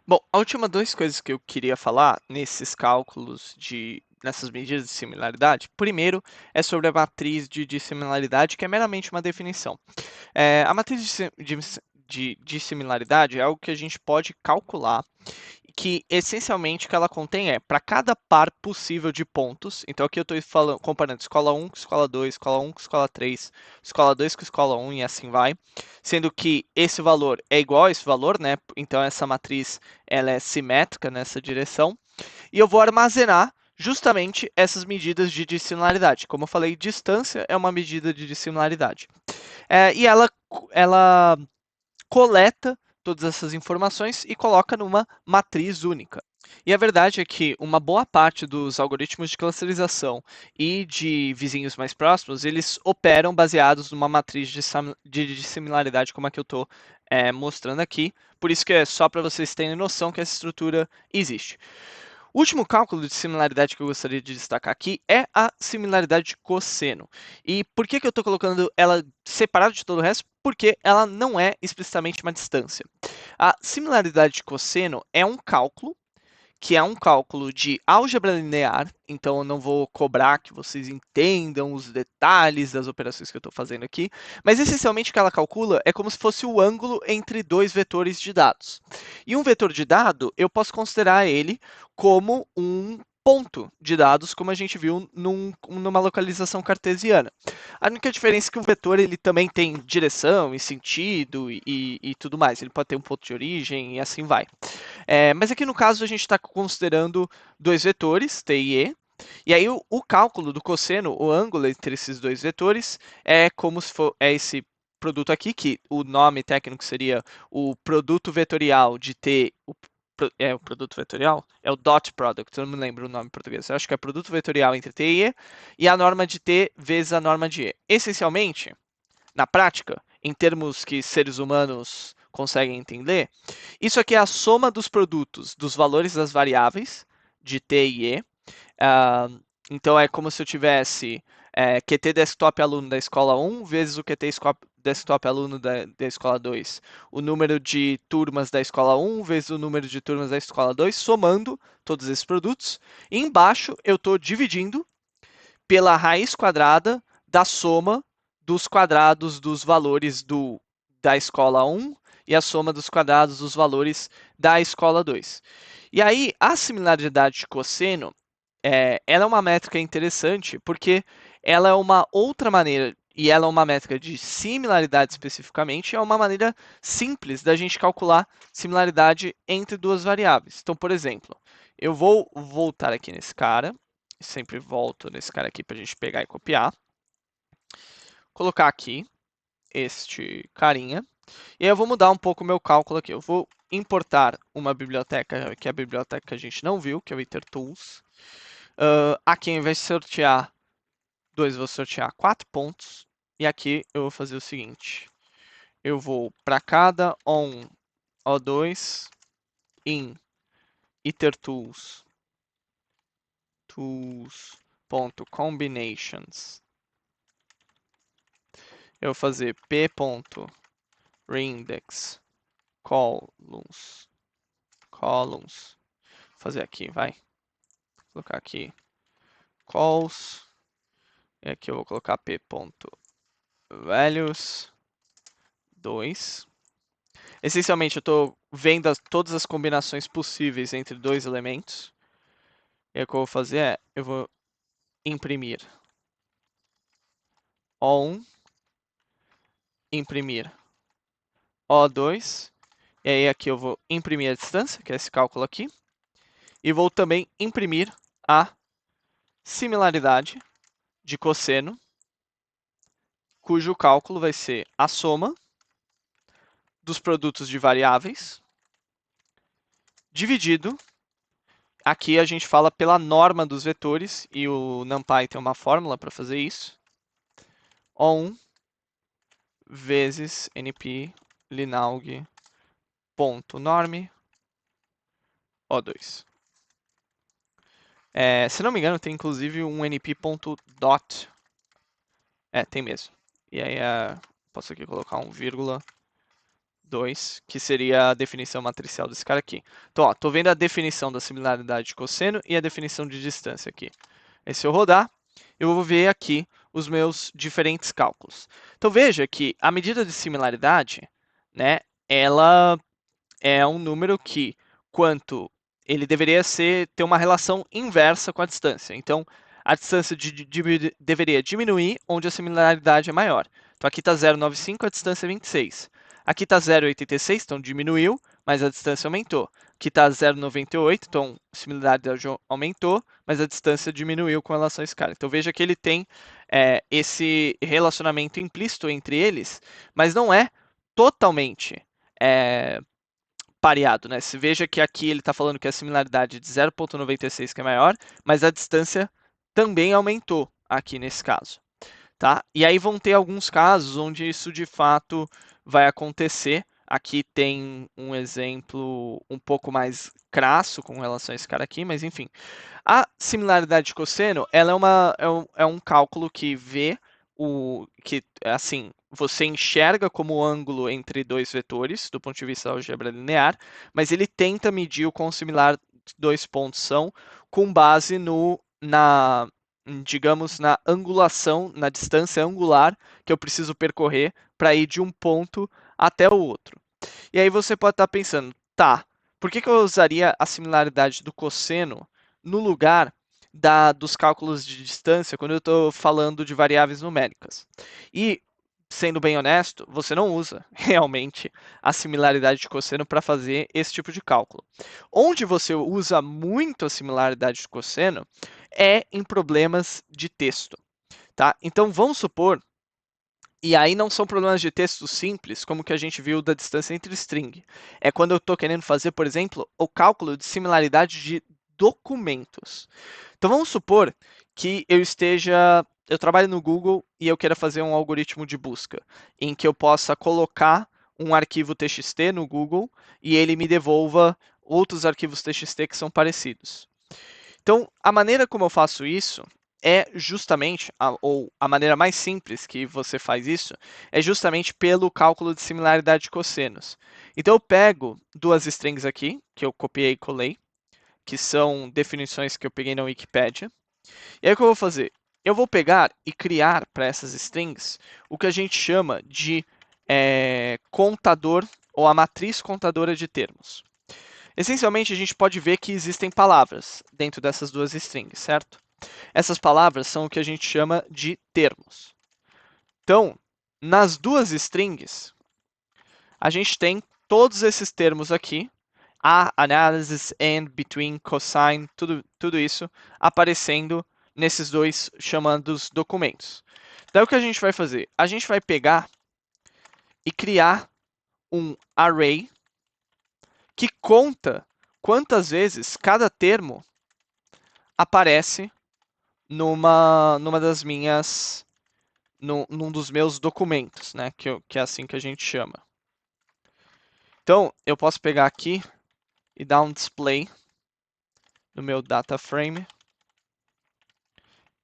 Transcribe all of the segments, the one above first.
Bom, a última duas coisas que eu queria falar nesses cálculos nessas medidas de similaridade, primeiro é sobre a matriz de dissimilaridade, que é meramente uma definição. A matriz de similaridade é algo que a gente pode calcular, que essencialmente o que ela contém é, para cada par possível de pontos, então aqui eu estou comparando escola 1 com escola 2, escola 1 com escola 3, escola 2 com escola 1 e assim vai, sendo que esse valor é igual a esse valor, né? Então essa matriz ela é simétrica nessa direção, e eu vou armazenar justamente essas medidas de dissimilaridade. Como eu falei, distância é uma medida de dissimilaridade. E ela coleta todas essas informações e coloca numa matriz única. E a verdade é que uma boa parte dos algoritmos de clusterização e de vizinhos mais próximos, eles operam baseados numa matriz de similaridade como a que eu estou mostrando aqui. Por isso que é só para vocês terem noção que essa estrutura existe. O último cálculo de similaridade que eu gostaria de destacar aqui é a similaridade de cosseno. E por que eu estou colocando ela separada de todo o resto? Porque ela não é explicitamente uma distância. A similaridade de cosseno é um cálculo que é um cálculo de álgebra linear, então eu não vou cobrar que vocês entendam os detalhes das operações que eu estou fazendo aqui, mas essencialmente o que ela calcula é como se fosse o ângulo entre dois vetores de dados. E um vetor de dado, eu posso considerar ele como um ponto de dados, como a gente viu numa localização cartesiana. A única diferença é que o vetor ele também tem direção e sentido e tudo mais. Ele pode ter um ponto de origem e assim vai. Mas aqui no caso a gente está considerando dois vetores, t e aí o cálculo do cosseno, o ângulo entre esses dois vetores, é como se for esse produto aqui, que o nome técnico seria o produto vetorial de t, o produto vetorial? É o dot product, eu não me lembro o nome em português. Eu acho que é produto vetorial entre t e a norma de t vezes a norma de e. Essencialmente, na prática, em termos que seres humanos conseguem entender, isso aqui é a soma dos produtos dos valores das variáveis de t e e. Ah, então é como se eu tivesse QT desktop aluno da escola 1 vezes o QT desktop aluno da escola 2. O número de turmas da escola 1 vezes o número de turmas da escola 2, somando todos esses produtos. E embaixo eu estou dividindo pela raiz quadrada da soma dos quadrados dos valores da escola 1 e a soma dos quadrados dos valores da escola 2. E aí, a similaridade de cosseno, ela é uma métrica interessante porque ela é uma outra maneira, e ela é uma métrica de similaridade especificamente, é uma maneira simples da gente calcular similaridade entre duas variáveis. Então, por exemplo, eu vou voltar aqui nesse cara, sempre volto nesse cara aqui para a gente pegar e copiar, colocar aqui este carinha, e aí eu vou mudar um pouco o meu cálculo aqui. Eu vou importar uma biblioteca, que é a biblioteca que a gente não viu, que é o itertools. Aqui, ao invés de sortear 2, eu vou sortear 4 pontos. E aqui eu vou fazer o seguinte. Eu vou para cada on O2 in itertools tools.combinations. Eu vou fazer p.reindex columns. Vou fazer aqui, vai. Vou colocar aqui calls. E aqui eu vou colocar p.values 2. Essencialmente, eu estou vendo todas as combinações possíveis entre dois elementos. E o que eu vou fazer é, eu vou imprimir O1, imprimir O2. E aí aqui eu vou imprimir a distância, que é esse cálculo aqui. E vou também imprimir a similaridade de cosseno, cujo cálculo vai ser a soma dos produtos de variáveis, dividido. Aqui a gente fala pela norma dos vetores, e o NumPy tem uma fórmula para fazer isso. O1 vezes np linaug.norm O2. Se não me engano, tem inclusive um np.dot. Tem mesmo. E aí, posso aqui colocar um vírgula 2, que seria a definição matricial desse cara aqui. Então, ó, tô vendo a definição da similaridade de cosseno e a definição de distância aqui. E se eu rodar, eu vou ver aqui os meus diferentes cálculos. Então, veja que a medida de similaridade, né, ela é um número que, quanto ele deveria ter uma relação inversa com a distância. Então, a distância deveria diminuir onde a similaridade é maior. Então, aqui está 0,95, a distância é 26. Aqui está 0,86, então diminuiu, mas a distância aumentou. Aqui está 0,98, então a similaridade aumentou, mas a distância diminuiu com relação a esse cara. Então, veja que ele tem esse relacionamento implícito entre eles, mas não é totalmente pareado, né? Se veja que aqui ele está falando que a similaridade de 0,96 que é maior, mas a distância também aumentou aqui nesse caso, tá? E aí vão ter alguns casos onde isso de fato vai acontecer. Aqui tem um exemplo um pouco mais crasso com relação a esse cara aqui, mas enfim. A similaridade de cosseno, ela é um cálculo que vê que, assim, você enxerga como ângulo entre dois vetores, do ponto de vista da álgebra linear, mas ele tenta medir o quão similar dois pontos são com base digamos, na angulação, na distância angular que eu preciso percorrer para ir de um ponto até o outro. E aí você pode estar pensando, tá, por que eu usaria a similaridade do cosseno no lugar dos cálculos de distância quando eu estou falando de variáveis numéricas? E, sendo bem honesto, você não usa realmente a similaridade de cosseno para fazer esse tipo de cálculo. Onde você usa muito a similaridade de cosseno é em problemas de texto. Tá? Então, vamos supor e aí não são problemas de texto simples, como que a gente viu da distância entre string. É quando eu estou querendo fazer, por exemplo, o cálculo de similaridade de documentos. Então vamos supor que eu trabalho no Google e eu queira fazer um algoritmo de busca, em que eu possa colocar um arquivo TXT no Google e ele me devolva outros arquivos TXT que são parecidos. Então, a maneira como eu faço isso é justamente, ou a maneira mais simples que você faz isso, é justamente pelo cálculo de similaridade de cossenos. Então, eu pego duas strings aqui, que eu copiei e colei, que são definições que eu peguei na Wikipedia. E aí, o que eu vou fazer? Eu vou pegar e criar para essas strings o que a gente chama de contador, ou a matriz contadora de termos. Essencialmente, a gente pode ver que existem palavras dentro dessas duas strings, certo? Essas palavras são o que a gente chama de termos. Então, nas duas strings, a gente tem todos esses termos aqui, a, analysis, and, between, cosine, tudo isso aparecendo nesses dois chamados documentos. Daí o que a gente vai fazer? A gente vai pegar e criar um array que conta quantas vezes cada termo aparece numa das minhas, num dos meus documentos, né? Que é assim que a gente chama. Então, eu posso pegar aqui e dar um display no meu data frame,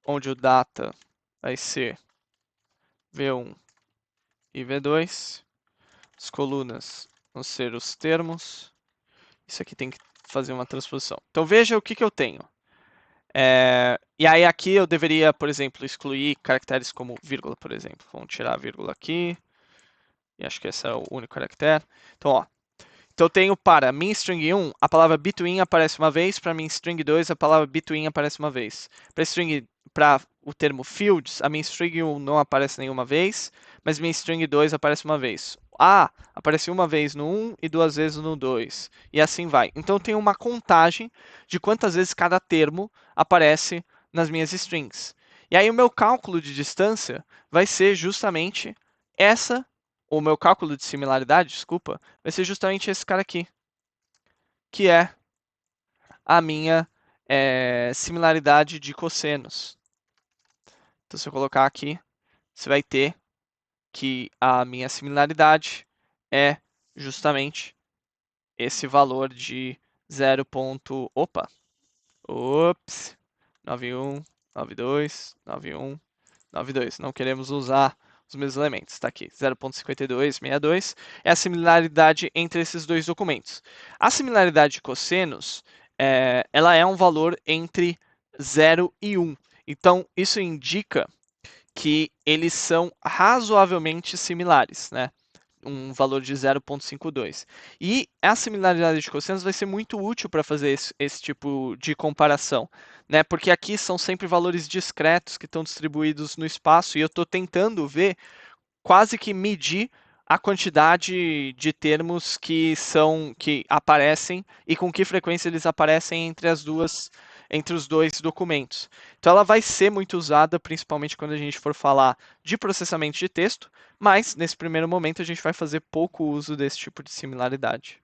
onde o data vai ser V1 e V2, as colunas vão ser os termos, isso aqui tem que fazer uma transposição. Então, veja o que eu tenho. E aí aqui eu deveria, por exemplo, excluir caracteres como vírgula, por exemplo. Vamos tirar a vírgula aqui. E acho que esse é o único caractere. Então, ó. Então eu tenho para min string 1, a palavra between aparece uma vez, para min string 2, a palavra between aparece uma vez. Para o termo fields, a min string 1 não aparece nenhuma vez, mas min string 2 aparece uma vez. Aparece uma vez no 1 e duas vezes no 2. E assim vai. Então eu tenho uma contagem de quantas vezes cada termo aparece nas minhas strings. E aí o meu cálculo de distância vai ser justamente o meu cálculo de similaridade, desculpa, vai ser justamente esse cara aqui, que é a minha similaridade de cossenos. Então, se eu colocar aqui, você vai ter que a minha similaridade é justamente esse valor de 0. Opa! Ops! 91, 92, 91, 92. Não queremos usar os mesmos elementos. Está aqui, 0,5262 é a similaridade entre esses dois documentos. A similaridade de cossenos, ela é um valor entre 0 e 1. Então, isso indica que eles são razoavelmente similares, né? Um valor de 0,52. E a similaridade de cossenos vai ser muito útil para fazer esse tipo de comparação, né? Porque aqui são sempre valores discretos que estão distribuídos no espaço e eu estou tentando ver, quase que medir a quantidade de termos que aparecem e com que frequência eles aparecem entre os dois documentos. Então ela vai ser muito usada, principalmente quando a gente for falar de processamento de texto, mas nesse primeiro momento a gente vai fazer pouco uso desse tipo de similaridade.